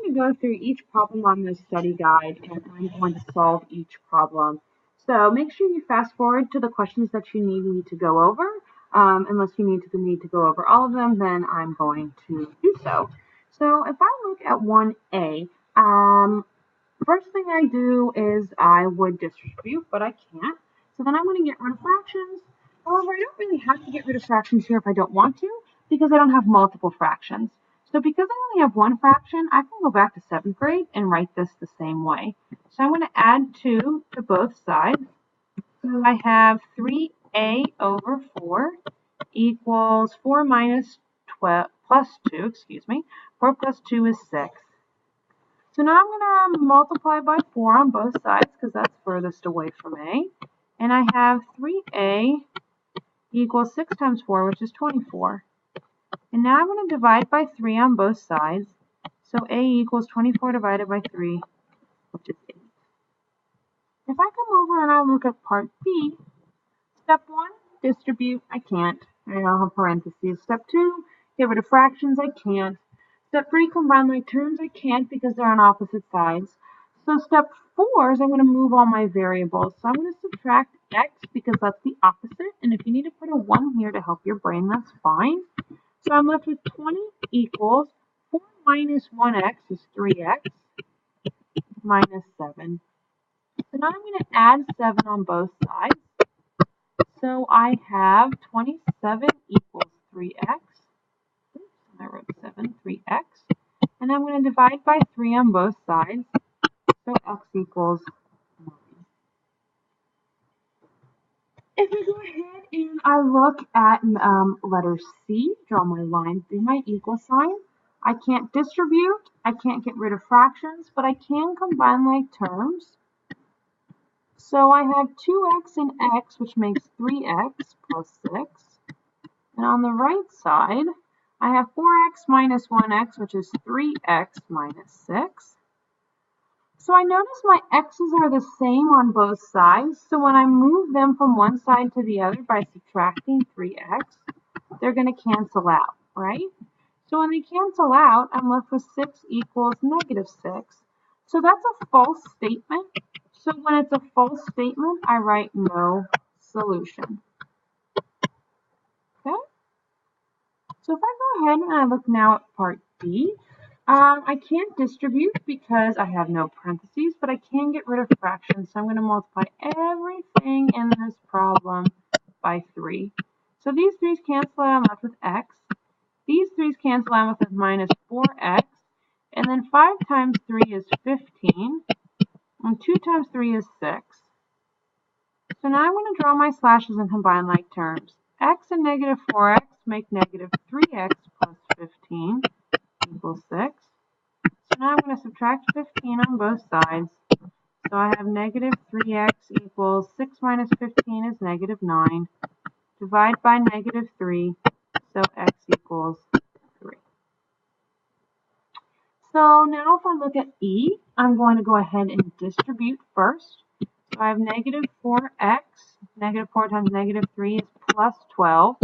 going to go through each problem on this study guide and I'm going to solve each problem. So make sure you fast forward to the questions that you need me to go over. Unless you need to go over all of them, then I'm going to do so. So if I look at 1A, first thing I do is I would distribute, but I can't. So then I'm going to get rid of fractions. However, I don't really have to get rid of fractions here if I don't want to, because I don't have multiple fractions. So because I only have one fraction, I can go back to 7th grade and write this the same way. So I'm going to add 2 to both sides. So I have 3a over 4 equals 4 minus 12 plus 2, excuse me. 4 plus 2 is 6. So now I'm going to multiply by 4 on both sides because that's furthest away from a. And I have 3a equals 6 times 4, which is 24. And now I'm going to divide by 3 on both sides. So a equals 24 divided by 3, which is 8. If I come over and I look at part B, step 1, distribute, I can't. I don't have parentheses. Step 2, get rid of fractions, I can't. Step 3, combine like terms, I can't because they're on opposite sides. So step 4 is I'm going to move all my variables. So I'm going to subtract x because that's the opposite. And if you need to put a 1 here to help your brain, that's fine. So I'm left with 20 equals 4 minus 1x is 3x minus 7. So now I'm going to add 7 on both sides. So I have 27 equals 3x. Oops, I wrote 7, 3x. And I'm going to divide by 3 on both sides. So x equals 9. If I go ahead and I look at letter C, draw my line through my equal sign, I can't distribute, I can't get rid of fractions, but I can combine like terms. So I have 2x and x, which makes 3x plus 6. And on the right side, I have 4x minus 1x, which is 3x minus 6. So I notice my x's are the same on both sides. So when I move them from one side to the other by subtracting 3x, they're going to cancel out, right? So when they cancel out, I'm left with 6 equals negative 6. So that's a false statement. So when it's a false statement, I write no solution. Okay? So if I go ahead and I look now at part D, I can't distribute because I have no parentheses, but I can get rid of fractions. So I'm going to multiply everything in this problem by 3. So these 3's cancel out, I'm left with x. These 3's cancel out with minus 4x. And then 5 times 3 is 15. And 2 times 3 is 6. So now I'm going to draw my slashes and combine like terms. X and negative 4x make negative 3x plus 15 equals 6. So now I'm going to subtract 15 on both sides. So I have negative 3x equals 6 minus 15 is negative 9. Divide by negative 3, so x equals 3. So now if I look at E, I'm going to go ahead and distribute first. So I have negative 4x, negative 4 times negative 3 is plus 12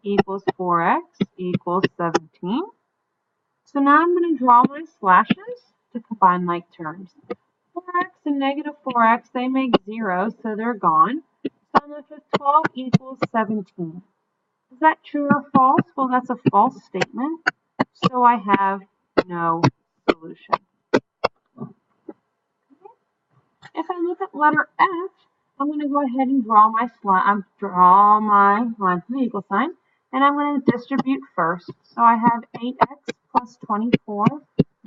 equals 4x equals 17. So now I'm going to draw my slashes to combine like terms. 4x and negative 4x, they make 0, so they're gone. So I'm left with 12 equals 17. Is that true or false? Well, that's a false statement. So I have no solution. If I look at letter F, I'm going to go ahead and draw my line to the equal sign, and I'm going to distribute first. So I have 8x plus 24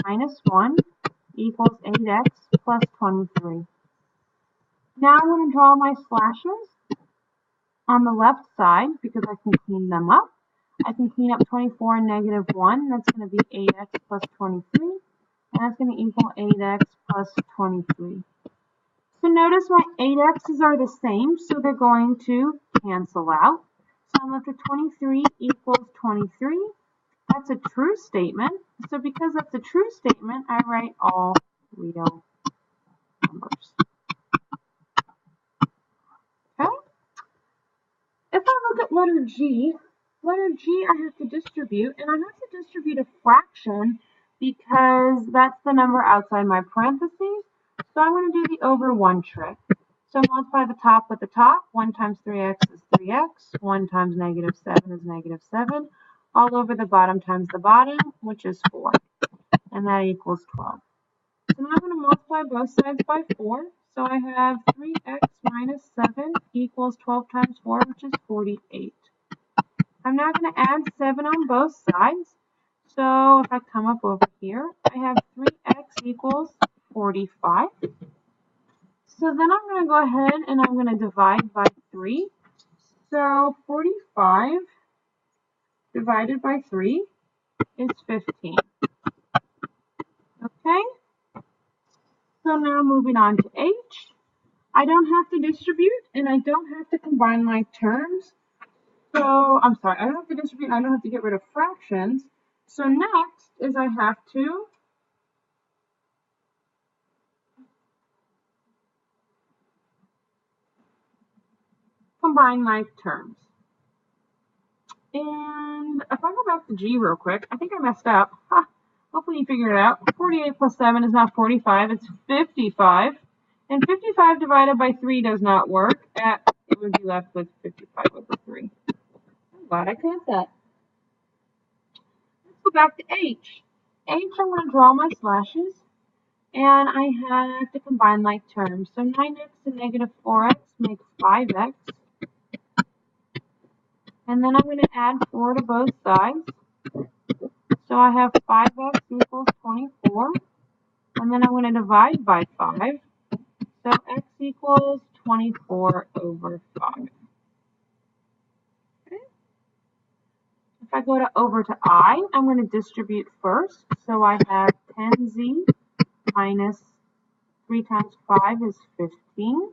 minus 1 equals 8x plus 23. Now I'm going to draw my slashes on the left side because I can clean them up. I can clean up 24 and negative 1. That's going to be 8x plus 23. And that's going to equal 8x plus 23. So notice my 8x's are the same, so they're going to cancel out. So I'm left with 23 equals 23. That's a true statement. So because that's a true statement, I write all real numbers. Okay? If I look at letter G, I have to distribute, and I have to distribute a fraction because that's the number outside my parentheses. So I'm going to do the over 1 trick. So multiply the top with the top. 1 times 3x is 3x. 1 times negative 7 is negative 7. All over the bottom times the bottom, which is 4. And that equals 12. So now I'm going to multiply both sides by 4. So I have 3x minus 7 equals 12 times 4, which is 48. I'm now going to add 7 on both sides. So if I come up over here, I have 3x equals 45. So then I'm going to go ahead and I'm going to divide by 3. So 45 divided by 3 is 15. Okay? So now moving on to h. I don't have to distribute and I don't have to combine like terms. So, I'm sorry, I don't have to distribute and I don't have to get rid of fractions. So next is I have to combine like terms. And if I go back to G real quick, I think I messed up. Hopefully you figured it out. 48 plus 7 is not 45, it's 55. And 55 divided by 3 does not work. It would be left with 55 over 3. I'm glad I caught that. Let's go back to H. H, I'm going to draw my slashes. And I have to combine like terms. So 9x and negative 4x makes 5x. And then I'm going to add 4 to both sides. So I have 5x equals 24. And then I'm going to divide by 5. So x equals 24 over 5. Okay. If I go over to I, I'm going to distribute first. So I have 10z minus 3 times 5 is 15.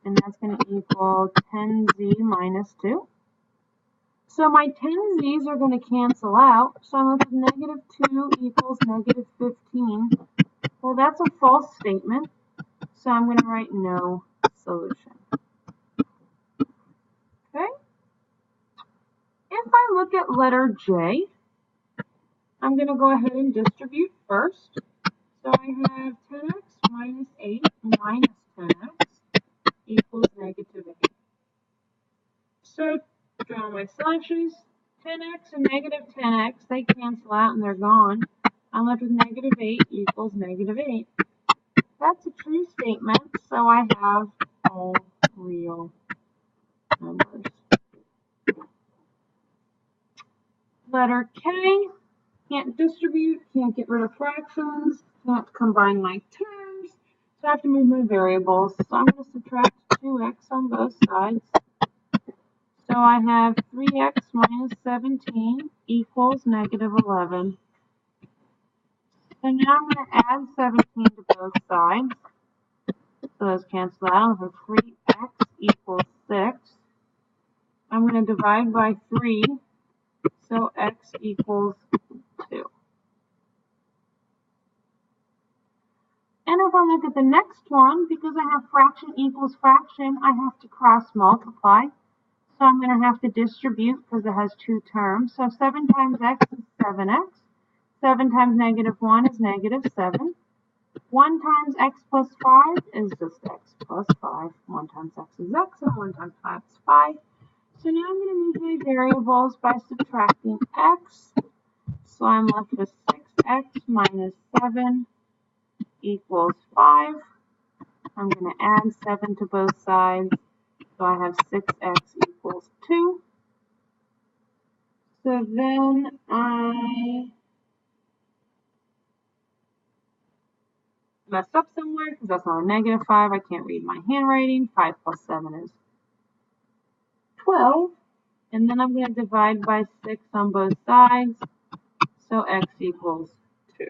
And that's going to equal 10z minus 2. So my 10z's are going to cancel out. So I'm left with negative 2 equals negative 15. Well, that's a false statement. So I'm going to write no solution. Okay? If I look at letter J, I'm going to go ahead and distribute first. So I have 10x minus 8 minus 10x equals negative 8. So draw my slashes. 10x and negative 10x, they cancel out and they're gone. I'm left with negative 8 equals negative 8. That's a true statement, so I have all real numbers. Letter K, can't distribute, can't get rid of fractions, can't combine like terms, so I have to move my variables. So I'm going to subtract 2x on both sides. So I have 3x minus 17 equals negative 11. So now I'm going to add 17 to both sides. So those cancel out. I have 3x equals 6. I'm going to divide by 3. So x equals 2. And if I look at the next one, because I have fraction equals fraction, I have to cross multiply. So I'm going to have to distribute because it has 2 terms. So 7 times x is 7x. 7 times negative 1 is negative 7. 1 times x plus 5 is just x plus 5. 1 times x is x, and 1 times 5 is 5. So now I'm going to move my variables by subtracting x. So I'm left with 6x minus 7 equals 5. I'm going to add 7 to both sides. So I have 6x equals 2. So then I messed up somewhere because that's not a negative 5. I can't read my handwriting. 5 plus 7 is 12. And then I'm going to divide by 6 on both sides. So x equals 2.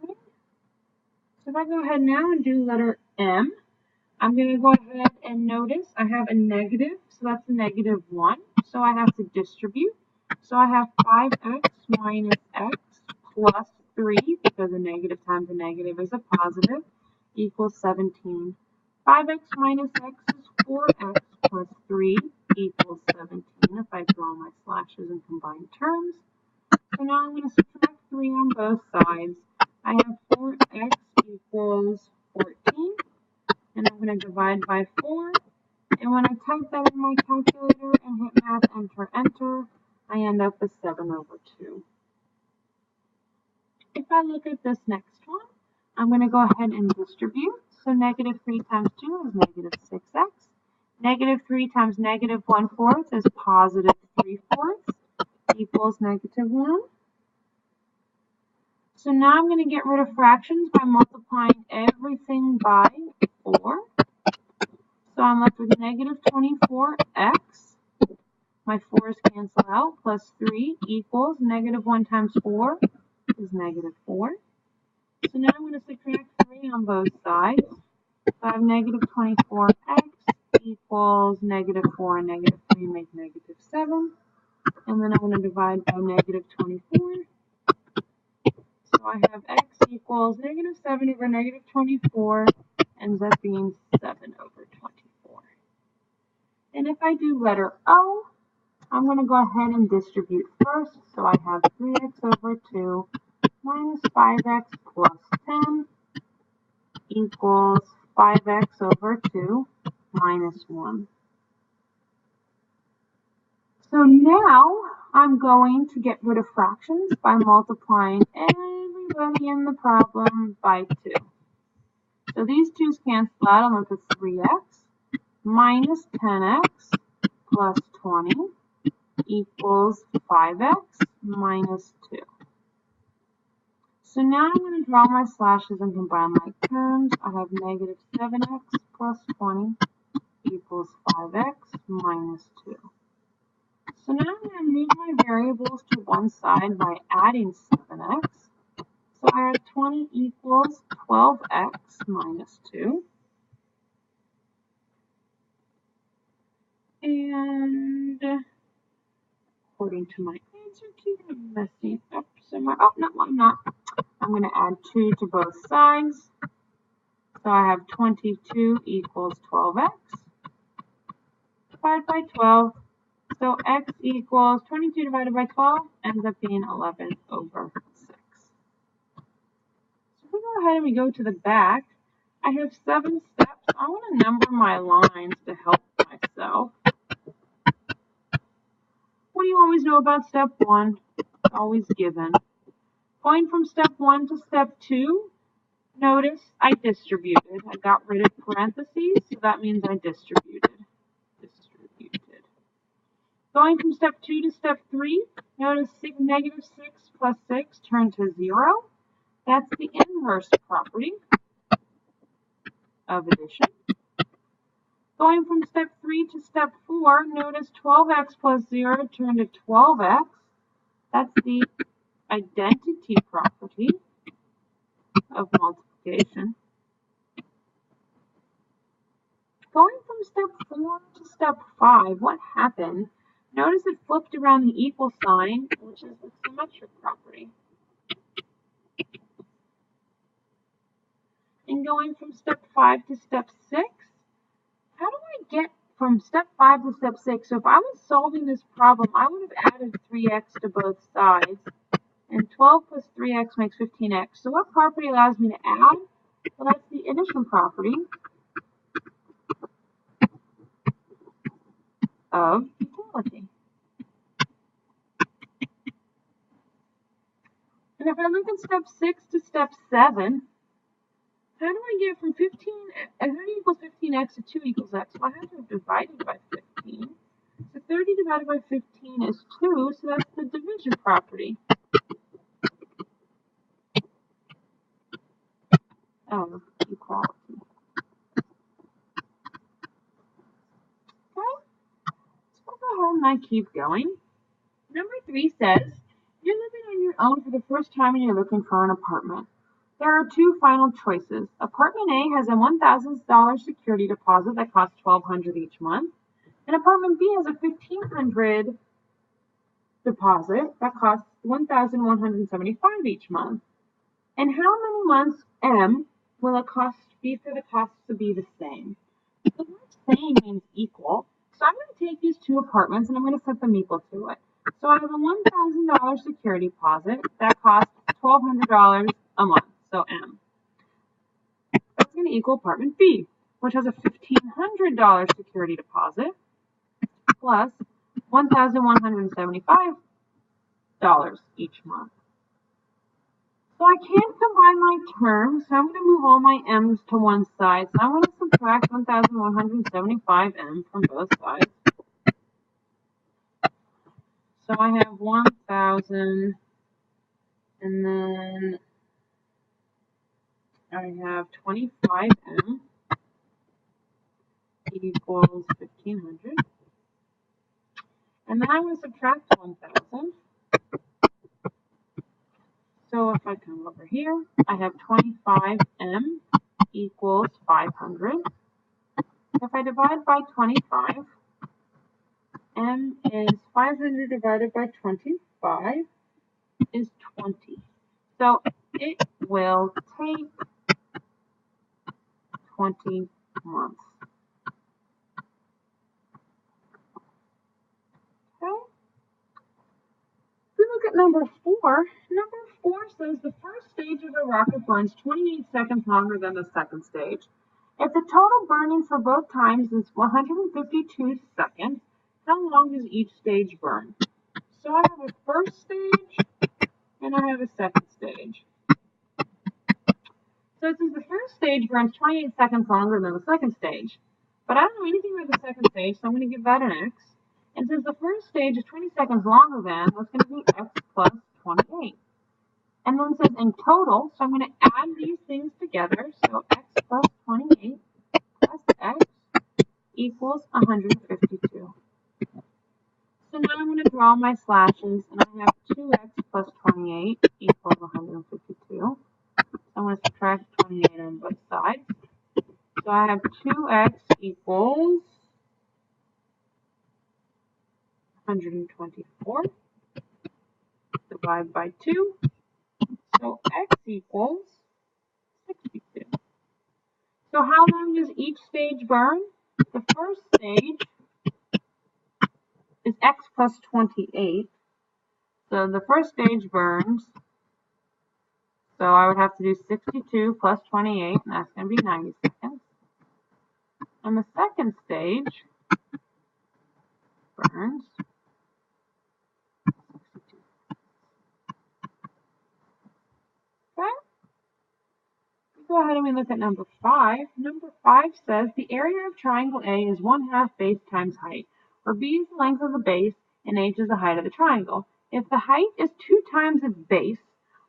Okay. So if I go ahead now and do letter M, I'm going to go ahead and notice I have a negative. So that's a negative 1. So I have to distribute. So I have 5x minus x plus 3, because a negative times a negative is a positive, equals 17. 5x minus x is 4x plus 3 equals 17 if I draw my slashes and combine terms. So now I'm going to subtract 3 on both sides. I have 4x equals 14, and I'm going to divide by 4. And when I type that in my calculator and hit math, enter, enter, I end up with 7 over 2. If I look at this next one, I'm going to go ahead and distribute. So negative 3 times 2 is negative 6x. Negative 3 times negative 1/4 is positive 3/4 equals negative 1. So now I'm going to get rid of fractions by multiplying everything by 4. So I'm left with negative 24x. My 4's cancel out, plus 3 equals negative 1 times 4 is negative 4. So now I'm going to subtract 3 on both sides. So I have negative 24x equals negative 4 and negative 3 make negative 7. And then I'm going to divide by negative 24. So I have x equals negative 7 over negative 24 ends up being 7 over 24. And if I do letter O, I'm going to go ahead and distribute first. So I have 3x over 2 minus 5x plus 10 equals 5x over 2 minus 1. So now I'm going to get rid of fractions by multiplying everybody in the problem by 2. So these 2's cancel out. I'm left with 3x minus 10x plus 20 equals 5x minus 2. So now I'm going to draw my slashes and combine my terms. I have negative 7x plus 20 equals 5x minus 2. So now I'm going to move my variables to one side by adding 7x. So I have 20 equals 12x minus 2. And according to my answer key, I'm messing up somewhere. Oh, no, I'm not. I'm going to add 2 to both sides. So I have 22 equals 12x. Divided by 12. So x equals 22 divided by 12 ends up being 11 over 6. So if we go ahead and we go to the back, I have 7 steps. I want to number my lines to help myself. What do you always know about step 1? It's always given. Going from step 1 to step 2, notice I distributed. I got rid of parentheses, so that means I distributed. Going from step 2 to step 3, notice negative 6 plus 6 turned to 0. That's the inverse property of addition. Going from step 3 to step 4, notice 12x plus 0 turned to 12x. That's the identity property of multiplication. Going from step 4 to step 5, what happened? Notice it flipped around the equal sign, which is the symmetric property. And going from step 5 to step 6, how do I get from step 5 to step 6? So if I was solving this problem, I would have added 3x to both sides. And 12 plus 3x makes 15x. So what property allows me to add? Well, that's the addition property of equality. And if I look at step 6 to step 7, how do I get from 15, 30 equals 15x to 2 equals x? Well, I have to have divided by 15. So 30 divided by 15 is 2, so that's the division property of equality. Okay, so I'll go ahead and I keep going. Number 3 says, you're living on your own for the first time and you're looking for an apartment. There are 2 final choices. Apartment A has a $1,000 security deposit that costs $1,200 each month. And apartment B has a $1,500 deposit that costs $1,175 each month. And how many months M will it cost B for the costs to be the same? The word same means equal. So I'm going to take these 2 apartments and I'm going to set them equal to it. So I have a $1,000 security deposit that costs $1,200 a month. So M. That's going to equal apartment B, which has a $1,500 security deposit plus $1,175 each month. So I can't combine my terms, so I'm going to move all my m's to one side. So I'm going to subtract 1,175m from both sides. So I have 1,000, and then I have 25m equals 1,500. And then I'm going to subtract 1,000. So if I come over here, I have 25m equals 500. If I divide by 25, m is 500 divided by 25 is 20. So it will take 20 months. Okay. If we look at number 4 says the first stage of a rocket burns 28 seconds longer than the second stage. If the total burning for both times is 152 seconds, how long does each stage burn? So I have a first stage and I have a second stage. So it says the first stage burns 28 seconds longer than the second stage. But I don't know anything about the second stage, so I'm going to give that an x. And since the first stage is 20 seconds longer than, that's going to be x plus 28. And then it says in total, so I'm going to add these things together. So x plus 28 plus x equals 152. So now I'm going to draw my slashes, and I have 2x plus 28 equals 152. So I'm going to subtract 28 on both sides. So I have 2x equals 124. Divide by 2. So x equals 62. So how long does each stage burn? The first stage is x plus 28. So the first stage burns. So I would have to do 62 plus 28, and that's going to be 90 seconds. And the second stage burns 62. Okay? Go ahead and we look at number 5. Number 5 says the area of triangle A is 1/2 base times height, where B is the length of the base and H is the height of the triangle. If the height is 2 times its base,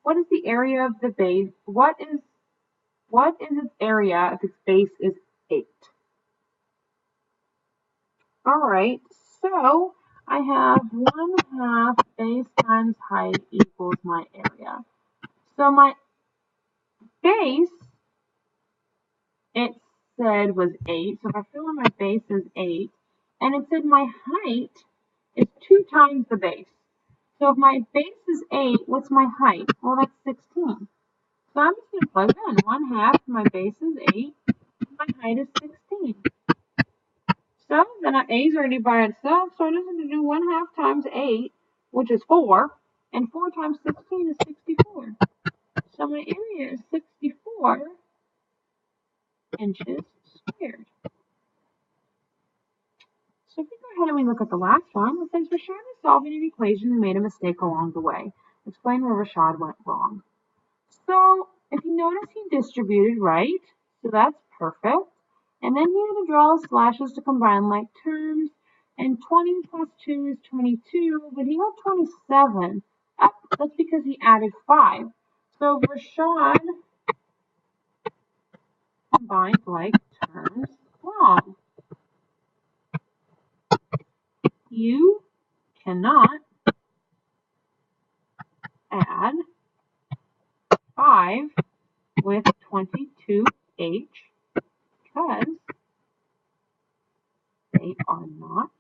what is the area of the base? What is its area if its base is 8? Alright, so I have 1/2 base times height equals my area. So my base, it said was 8. So if I fill in my base is 8, and it said my height is 2 times the base. So if my base is 8, what's my height? Well, that's 16. So I'm just going to plug in 1/2, my base is 8, my height is 16. So then our A is already by itself, so I just have to do 1/2 times 8, which is 4, and 4 times 16 is 64. So my area is 64 inches squared. So if we go ahead and we look at the last one, it says Rashad is solving an equation and made a mistake along the way. Explain where Rashad went wrong. So if you notice, he distributed right, so that's perfect. And then he had to draw slashes to combine like terms, and 20 plus 2 is 22, but he got 27. That's because he added 5. So Rashad combined like terms wrong. You cannot add 5 with 22h because they are not